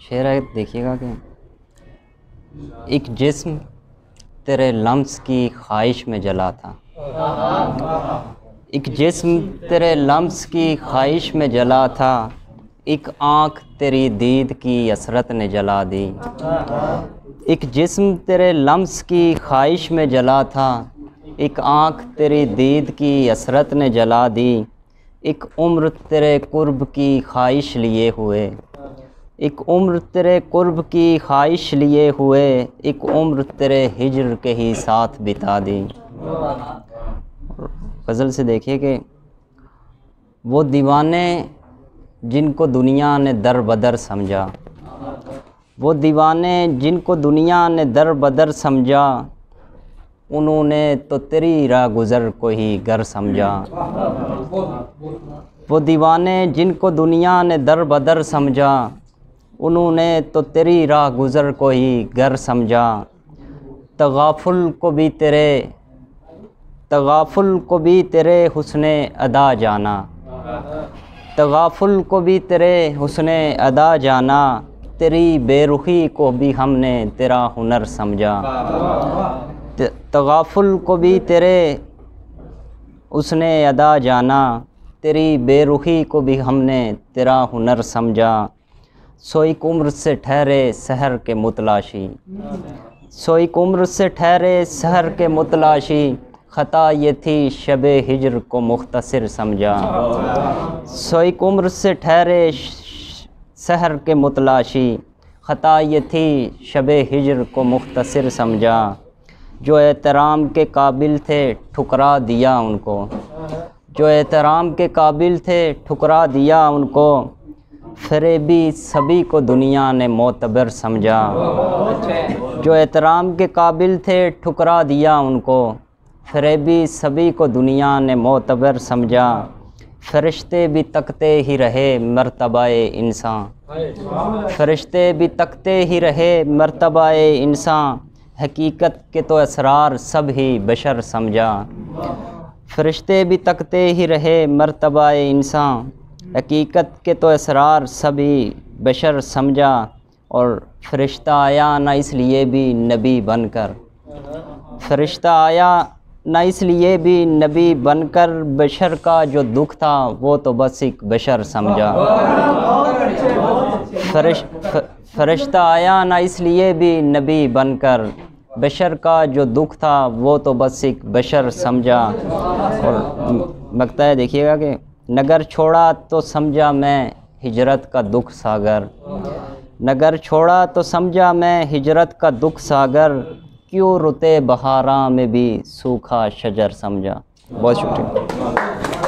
शेर है, देखिएगा कि एक जिस्म तेरे लम्स की ख्वाहिश में जला था, एक जिस्म तेरे लम्स की ख्वाहिश में जला था, एक आँख तेरी दीद की असरत ने जला दी। एक जिस्म तेरे लम्स की ख्वाहिश में जला था, एक आँख तेरी दीद की असरत ने जला दी। एक उम्र तेरे कुर्ब की ख्वाहिश लिए हुए, एक उम्र तेरे कुर्ब की ख्वाहिश लिए हुए, एक उम्र तेरे हिज्र के ही साथ बिता दी। गज़ल से देखिए कि वो दीवाने जिनको दुनिया ने दर बदर समझा, वो दीवाने जिनको दुनिया ने दर बदर समझा, उन्होंने तो तेरी राह गुज़र को ही घर समझा। वो दीवाने जिनको दुनिया ने दर बदर समझा, उन्होंने तो तेरी राह गुज़र को ही घर समझा। तगाफुल को भी तेरे हुस्ने अदा जाना, तगाफुल को भी तेरे हुस्ने अदा जाना, तेरी बेरुखी को भी हमने तेरा हुनर समझा। तगाफुल को भी तेरे हुस्ने अदा जाना, तेरी बेरुखी को भी हमने तेरा हुनर समझा। सो एक उम्र से ठहरे सहर के मुतलाशी, सो एक उम्र से ठहरे सहर के मुतलाशी, ख़ता ये थी शबे हिज्र को मुख्तसर समझा। सो एक उम्र से ठहरे सहर के मुतलाशी, ख़ता ये थी शबे हिज्र को मुख्तसर समझा। जो एहतराम के काबिल थे ठुकरा दिया उनको, जो एहतराम के काबिल थे ठुकरा दिया उनको, फरेबी सभी को दुनिया ने मोतबर समझा। जो एहतराम के काबिल थे ठुकरा दिया उनको, फरेबी सभी को दुनिया ने मोतबर समझा। फरिश्ते भी तकते ही रहे मर्तबाए इंसान, फरिश्ते भी तकते ही रहे मर्तबाए इंसान, हकीकत के तो असरार सब ही बशर समझा। फरिश्ते भी तकते ही रहे मर्तबाए इंसान, हकीकत के तो असरार सभी बशर समझा। और फरिश्ता आया ना इसलिए भी नबी बनकर, फरिश्ता आया ना इसलिए भी नबी बनकर, बशर का जो दुख था वो तो बस एक बशर समझा। फरिश्ता आया ना इसलिए भी नबी बनकर, बशर का जो दुख था वो तो बस एक बशर समझा। और लगता है देखिएगा कि नगर छोड़ा तो समझा मैं हिजरत का दुख सागर, नगर छोड़ा तो समझा मैं हिजरत का दुख सागर, क्यों रुते बहारा में भी सूखा शजर समझा। बहुत शुक्रिया।